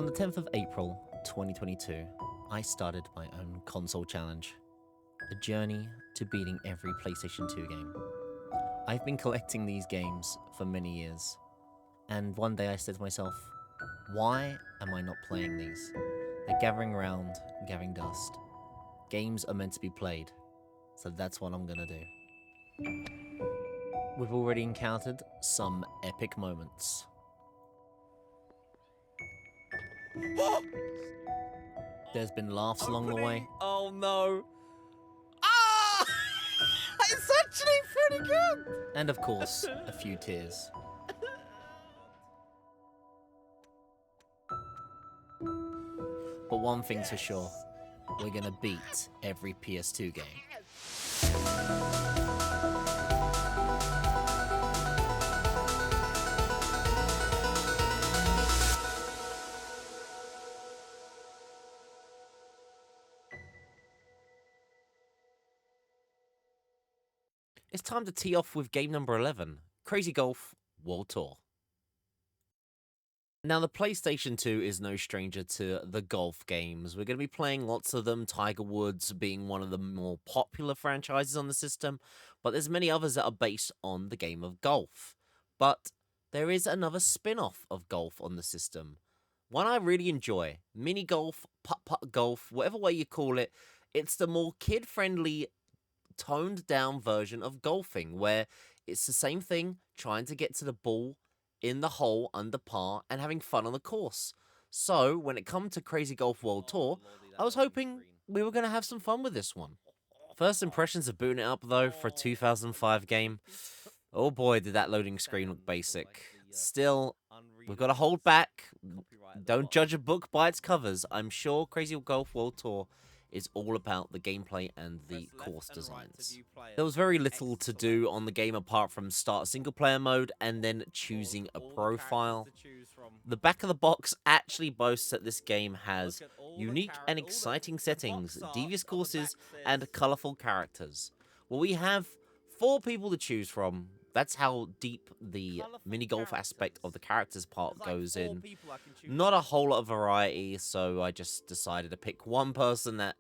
On the 10th of April 2022, I started my own console challenge, a journey to beating every PlayStation 2 game. I've been collecting these games for many years, and one day I said to myself, why am I not playing these? They're gathering around, gathering dust. Games are meant to be played, so that's what I'm gonna do. We've already encountered some epic moments. There's been laughs along the way. Oh no. Ah! It's actually pretty good. And of course, a few tears. But one thing's for sure, we're gonna beat every PS2 game. It's time to tee off with game number 11, Crazy Golf World Tour. Now, the PlayStation 2 is no stranger to the golf games. We're going to be playing lots of them, Tiger Woods being one of the more popular franchises on the system, but there's many others that are based on the game of golf. But there is another spin-off of golf on the system, one I really enjoy, mini golf, putt-putt golf, whatever way you call it. It's the more kid-friendly, toned-down version of golfing, where it's the same thing, trying to get to the ball in the hole under par and having fun on the course. So, when it comes to Crazy Golf World Tour, I was hoping we were going to have some fun with this one. First impressions of booting it up, though, for a 2005 game. Oh boy, did that loading screen look basic. Still, we've got to hold back. Don't judge a book by its covers. I'm sure Crazy Golf World Tour is all about the gameplay and the course designs. There was very little to do on the game apart from start single player mode and then choosing a profile. The back of the box actually boasts that this game has unique and exciting settings, devious courses, and colourful characters. Well, we have 4 people to choose from. That's how deep the mini golf aspect of the characters part goes in. Not a whole lot of variety, so I just decided to pick one person that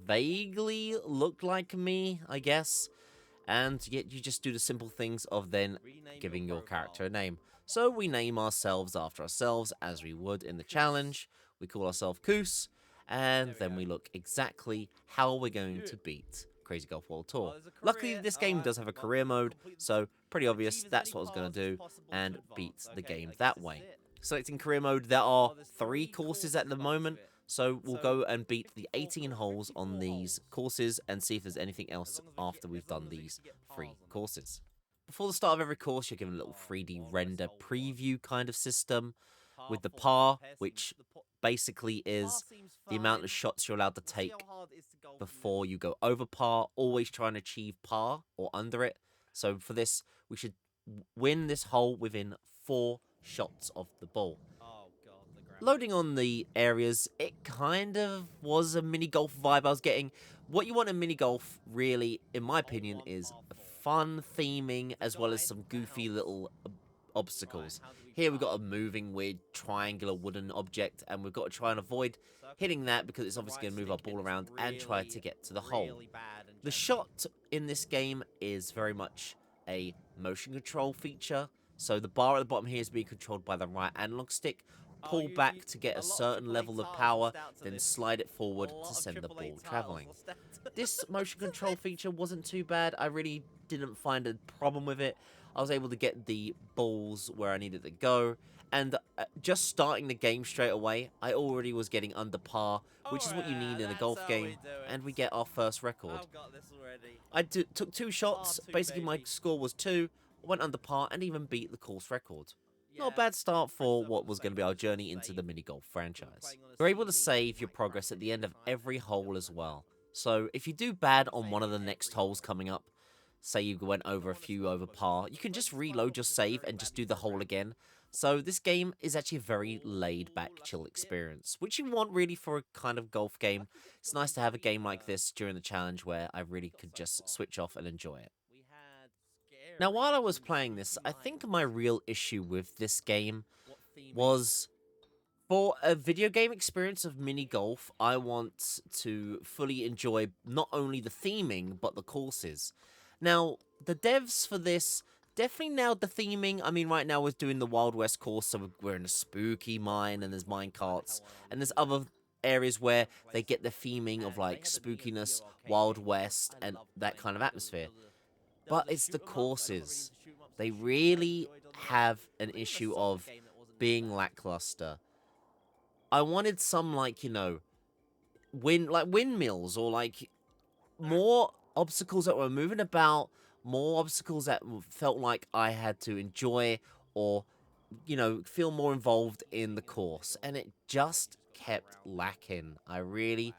vaguely looked like me, I guess. And yet you just do the simple things of then giving your character a name. So we name ourselves after ourselves as we would in the challenge. We call ourselves Koos, and then we look exactly how we're going to beat Crazy Golf World Tour. Luckily, this game does have a career mode, so pretty obvious that's what I was going to do, and beat the game that way. Selecting career mode, there are 3 courses at the moment, so we'll go and beat the 18 holes on these courses and see if there's anything else after we've done these 3 courses. Before the start of every course, you're given a little 3D render preview kind of system with the par, which basically is the amount of shots you're allowed to take before you go over par, always trying to achieve par or under it. So for this, we should win this hole within 4 shots of the ball. Loading on the areas, it kind of was a mini golf vibe I was getting. What you want in mini golf, really, in my opinion, is fun theming as well as some goofy little obstacles. Here we've got a moving weird triangular wooden object, and we've got to try and avoid hitting that because it's obviously going to move our ball around and try to get to the hole. The shot in this game is very much a motion control feature. So the bar at the bottom here is being controlled by the right analog stick. Pull back to get a certain level of power, then slide it forward to send the ball traveling. This motion control feature wasn't too bad. I really didn't find a problem with it. I was able to get the balls where I needed to go, and just starting the game straight away, I already was getting under par, which is what you need in a golf game, and we get our first record. I took 2 shots, basically my score was 2, went under par, and even beat the course record. Not a bad start for what was going to be our journey into the mini golf franchise. You're able to save your progress at the end of every hole as well. So if you do bad on one of the next holes coming up, say you went over a few over par, you can just reload your save and just do the hole again. So this game is actually a very laid-back, chill experience, which you want really for a kind of golf game. It's nice to have a game like this during the challenge where I really could just switch off and enjoy it. Now, while I was playing this, I think my real issue with this game was For a video game experience of mini golf, I want to fully enjoy not only the theming, but the courses. Now, the devs for this definitely nailed the theming. I mean, right now we're doing the Wild West course, so we're in a spooky mine, and there's mine carts, and there's other areas where they get the theming of like spookiness, Wild West, and that kind of atmosphere. But it's the courses. They really have an issue of being lackluster. I wanted some like, windmills or like more obstacles that were moving about, more obstacles that felt like I had to enjoy or feel more involved in the course, and it just kept lacking. I really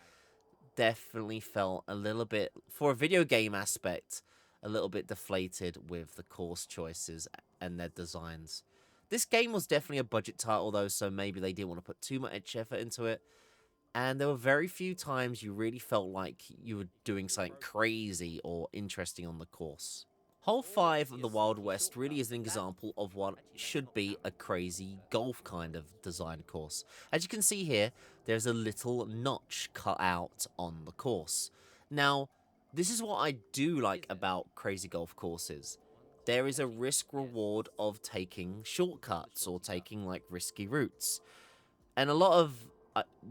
definitely felt a little bit, for a video game aspect, a little bit deflated with the course choices and their designs. This game was definitely a budget title though, so maybe they didn't want to put too much effort into it. And there were very few times you really felt like you were doing something crazy or interesting on the course. Hole 5 of the Wild West really is an example of what should be a crazy golf kind of design course. As you can see here, there's a little notch cut out on the course. Now, this is what I do like about crazy golf courses. There is a risk reward of taking shortcuts or taking like risky routes. And a lot of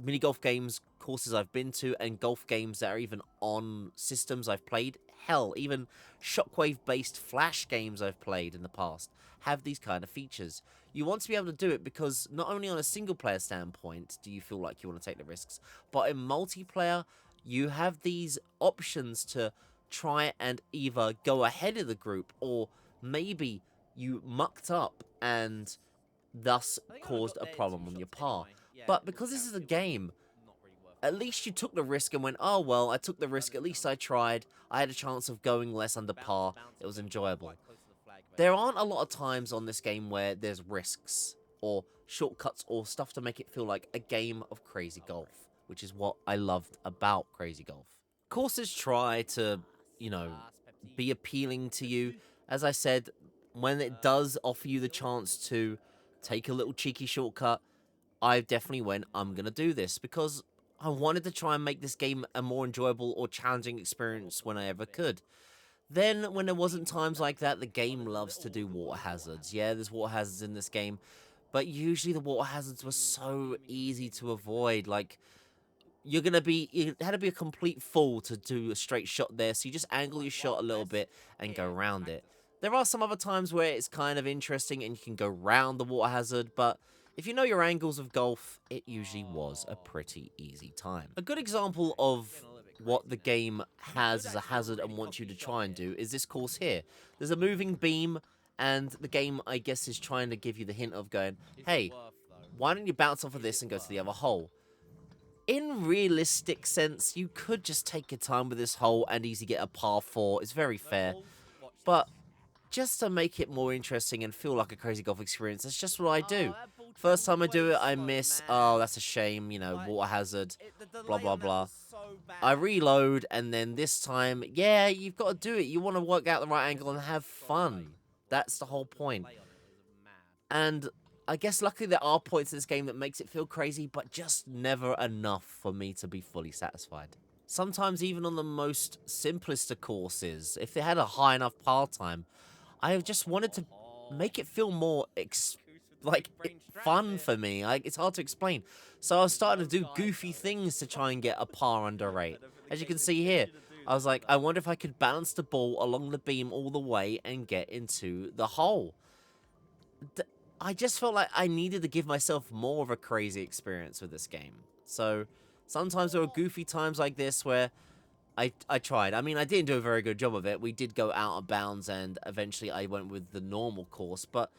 mini golf games courses I've been to and golf games that are even on systems I've played, hell, even shockwave based flash games I've played in the past have these kind of features. You want to be able to do it because not only on a single player standpoint do you feel like you want to take the risks, but in multiplayer you have these options to try and either go ahead of the group or maybe you mucked up and thus caused a problem on your par. But because this is a game, at least you took the risk and went, oh, well, I took the risk, at least I tried. I had a chance of going less under par. It was enjoyable. There aren't a lot of times on this game where there's risks or shortcuts or stuff to make it feel like a game of crazy golf, which is what I loved about crazy golf. Courses try to, you know, be appealing to you. As I said, when it does offer you the chance to take a little cheeky shortcut, I definitely went, I'm going to do this because I wanted to try and make this game a more enjoyable or challenging experience when I ever could. Then, when there wasn't times like that, the game loves to do water hazards. Yeah, there's water hazards in this game, but usually the water hazards were so easy to avoid. Like, it had to be a complete fool to do a straight shot there, so you just angle your shot a little bit and go around it. There are some other times where it's kind of interesting and you can go round the water hazard, but if you know your angles of golf, it usually was a pretty easy time. A good example of what the game has as a hazard and wants you to try and do is this course here. There's a moving beam, and the game, I guess, is trying to give you the hint of going, hey, why don't you bounce off of this and go to the other hole? In realistic sense, you could just take your time with this hole and easily get a par 4. It's very fair. But just to make it more interesting and feel like a crazy golf experience, that's just what I do. First time I do it, I miss. Oh, that's a shame. Water hazard. Blah, blah, blah. I reload, and then this time, yeah, you've got to do it. You want to work out the right angle and have fun. That's the whole point. And I guess luckily there are points in this game that makes it feel crazy, but just never enough for me to be fully satisfied. Sometimes even on the most simplest of courses, if they had a high enough par time, I just wanted to make it feel more fun for me. It's hard to explain. So I was starting to do goofy things to try and get a par under 8. As you can see here, I was like, I wonder if I could balance the ball along the beam all the way and get into the hole. I just felt like I needed to give myself more of a crazy experience with this game. So sometimes there were goofy times like this where I tried. I mean, I didn't do a very good job of it. We did go out of bounds, and eventually I went with the normal course. But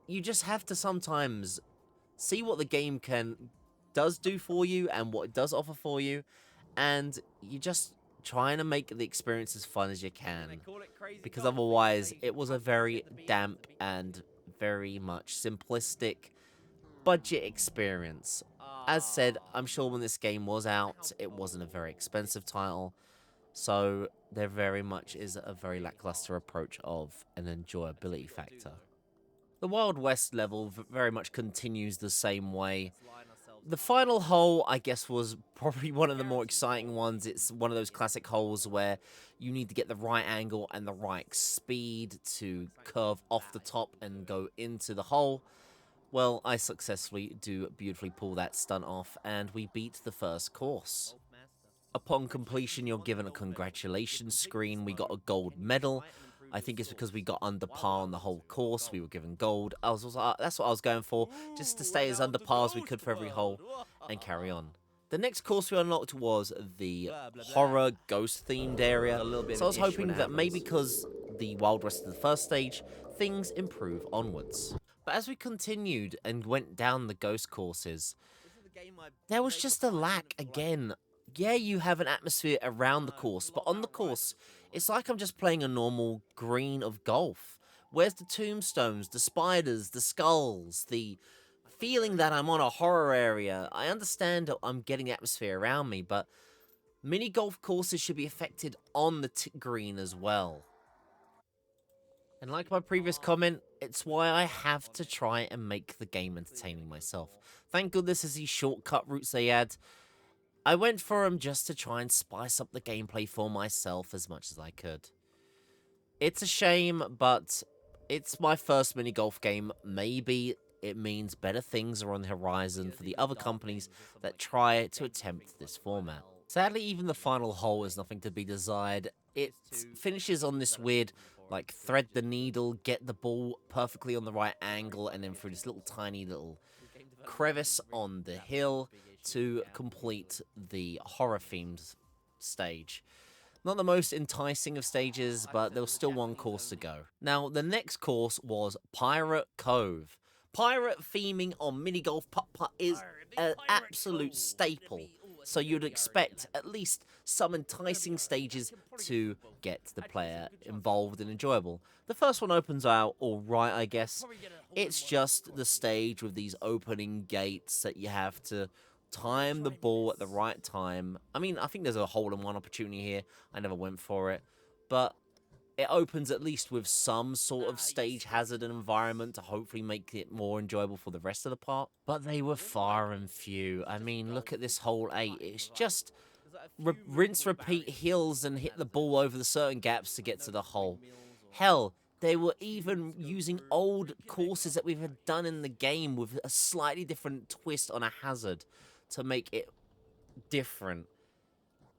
you just have to sometimes see what the game does do for you and what it does offer for you, and you just trying to make the experience as fun as you can. Because otherwise, it was a very damp and very much simplistic budget experience. As said, I'm sure when this game was out, it wasn't a very expensive title, so there very much is a very lackluster approach of an enjoyability factor. The Wild West level very much continues the same way. The final hole, I guess, was probably one of the more exciting ones. It's one of those classic holes where you need to get the right angle and the right speed to curve off the top and go into the hole. Well, I successfully do beautifully pull that stunt off, and we beat the first course. Upon completion, you're given a congratulations screen. We got a gold medal. I think it's because we got under par on the whole course. We were given gold. That's what I was going for, just to stay as under par as we could for every hole and carry on. The next course we unlocked was the horror ghost themed area. So I was hoping that maybe because the Wild West of the first stage, things improve onwards. But as we continued and went down the ghost courses, there was just a lack again. Yeah, you have an atmosphere around the course, but on the course, it's like I'm just playing a normal green of golf. Where's the tombstones, the spiders, the skulls, the feeling that I'm on a horror area? I understand that I'm getting atmosphere around me, but mini golf courses should be affected on the green as well. And like my previous comment, it's why I have to try and make the game entertaining myself. Thank goodness there's these shortcut routes they add. I went for them just to try and spice up the gameplay for myself as much as I could. It's a shame, but it's my first mini golf game. Maybe it means better things are on the horizon for the other companies that try to attempt this format. Sadly, even the final hole is nothing to be desired. It finishes on this weird, like, thread the needle, get the ball perfectly on the right angle, and then through this little tiny little crevice on the hill to complete the horror-themed stage. Not the most enticing of stages, but there was still one course to go. Now, the next course was Pirate Cove. Pirate theming on mini golf putt-putt is an absolute staple, so you'd expect at least some enticing stages to get the player involved and enjoyable. The first one opens out alright, I guess. It's just the stage with these opening gates that you have to time the ball at the right time. I mean, I think there's a hole-in-one opportunity here. I never went for it. But it opens at least with some sort of stage hazard and environment to hopefully make it more enjoyable for the rest of the part. But they were far and few. I mean, look at this hole 8. It's just rinse, repeat hills and hit the ball over the certain gaps to get to the hole. Hell, they were even using old courses that we've done in the game with a slightly different twist on a hazard to make it different.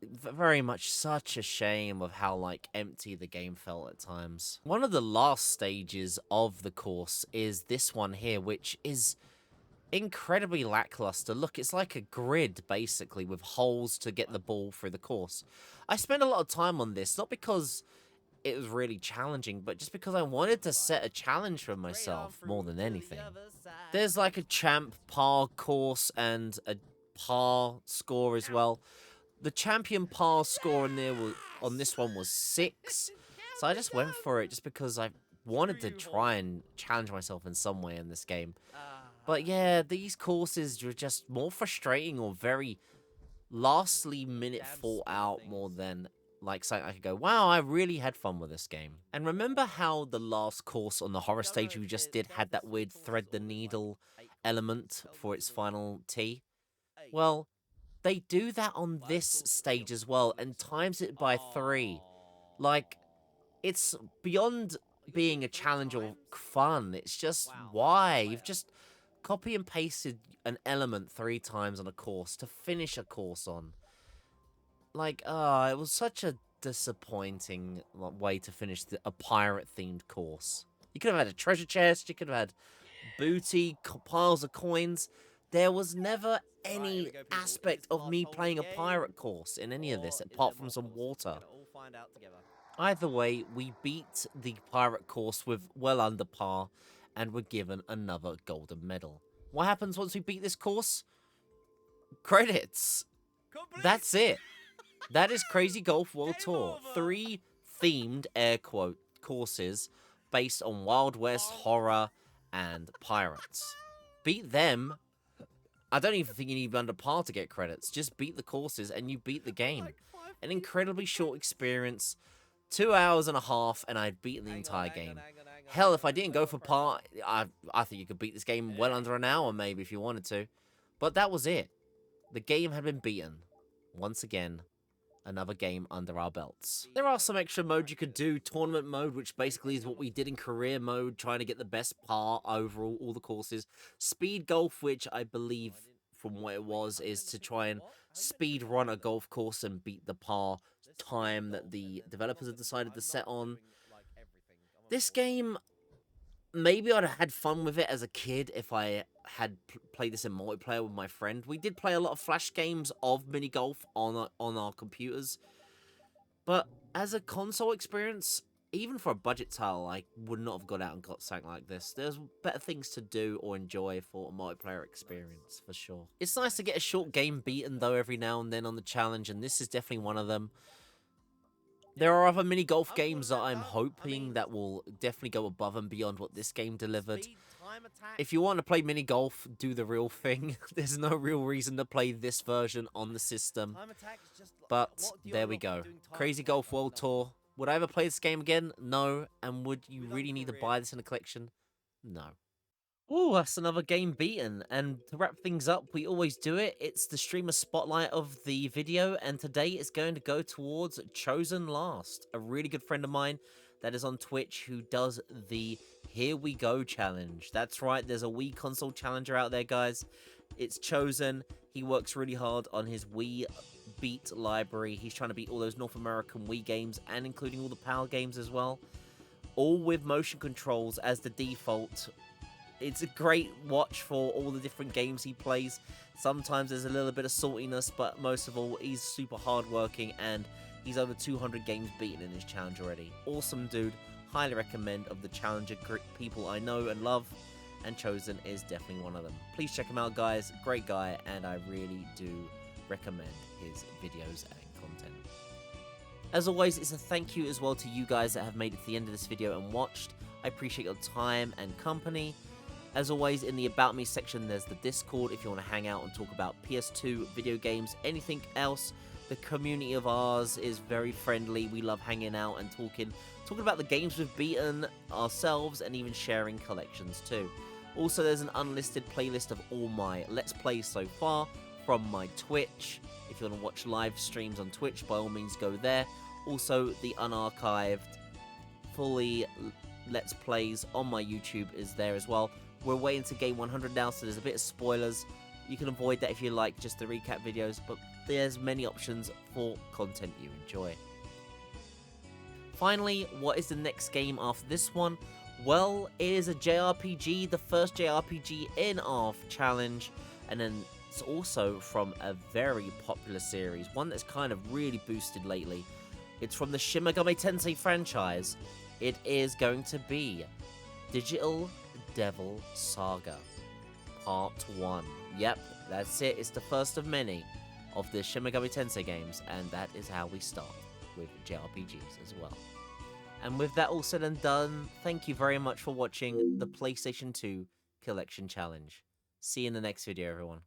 Very much such a shame of how, like, empty the game felt at times. One of the last stages of the course is this one here, which is incredibly lackluster. Look, it's like a grid, basically, with holes to get the ball through the course. I spent a lot of time on this, not because it was really challenging, but just because I wanted to set a challenge for myself more than anything. There's like a champ par course and a par score as well. The champion par score on this one was 6, so I just went for it just because I wanted to try and challenge myself in some way in this game. But yeah, these courses were just more frustrating or very lastly minute thought out more than like something I could go, wow, I really had fun with this game. And remember how the last course on the horror stage we just did had that weird thread the needle element for its final tee? Well, they do that on this stage as well and times it by 3. Like, it's beyond being a challenge or fun. It's just, why? You've just copy and pasted an element 3 times on a course to finish a course on. Like, it was such a disappointing way to finish a pirate-themed course. You could have had a treasure chest, you could have had booty, piles of coins. There was never any aspect of me playing a pirate course in any of this, apart from some water. Either way, we beat the pirate course with well under par, and were given another golden medal. What happens once we beat this course? Credits. That's it. That is Crazy Golf World Tour. 3 themed air quote courses based on Wild West, horror, and pirates. Beat them. I don't even think you need under par to get credits. Just beat the courses and you beat the game. An incredibly short experience. 2 hours and a half, and I'd beaten the entire game. Hell, if I didn't go for par, I think you could beat this game well under an hour, maybe, if you wanted to. But that was it. The game had been beaten. Once again, another game under our belts. There are some extra modes you could do. Tournament mode, which basically is what we did in career mode, trying to get the best par over all the courses. Speed golf, which I believe, from what it was, is to try and speed run a golf course and beat the par time that the developers have decided to set on. This game, maybe I'd have had fun with it as a kid if I had played this in multiplayer with my friend. We did play a lot of flash games of mini golf on our computers, but as a console experience, even for a budget title, I would not have got out and got something like this. There's better things to do or enjoy for a multiplayer experience, for sure. It's nice to get a short game beaten, though, every now and then on the challenge, and this is definitely one of them. There are other mini golf games that I'm hoping that will definitely go above and beyond what this game delivered. If you want to play mini golf, do the real thing. There's no real reason to play this version on the system. But there we go. Crazy Golf World Tour. Would I ever play this game again? No. And would you really need to buy this in a collection? No. Ooh, that's another game beaten. And to wrap things up, we always do it. It's the streamer spotlight of the video, and today it's going to go towards Chosen Last, a really good friend of mine that is on Twitch who does the Here We Go challenge. That's right, there's a Wii console challenger out there, guys. It's Chosen. He works really hard on his Wii Beat library. He's trying to beat all those North American Wii games, and including all the PAL games as well. All with motion controls as the default. It's a great watch for all the different games he plays. Sometimes there's a little bit of saltiness, but most of all, he's super hardworking, and he's over 200 games beaten in his challenge already. Awesome dude. Highly recommend of the challenger people I know and love, and Chosen is definitely one of them. Please check him out, guys. Great guy, and I really do recommend his videos and content. As always, it's a thank you as well to you guys that have made it to the end of this video and watched. I appreciate your time and company. As always, in the About Me section, there's the Discord if you want to hang out and talk about PS2, video games, anything else. The community of ours is very friendly. We love hanging out and talking about the games we've beaten ourselves, and even sharing collections too. Also, there's an unlisted playlist of all my Let's Plays so far from my Twitch. If you want to watch live streams on Twitch, by all means go there. Also, the unarchived, fully Let's Plays on my YouTube is there as well. We're waiting to game 100 now, so there's a bit of spoilers. You can avoid that if you like just the recap videos, but there's many options for content you enjoy. Finally, what is the next game after this one? Well, it is a JRPG, the first JRPG in our challenge, and then it's also from a very popular series, one that's kind of really boosted lately. It's from the Shin Megami Tensei franchise. It is going to be Digital Devil Saga Part 1. Yep, that's it. It's the first of many of the Shin Megami Tensei games, and that is how we start with JRPGs as well. And with that all said and done, thank you very much for watching the PlayStation 2 Collection Challenge. See you in the next video, everyone.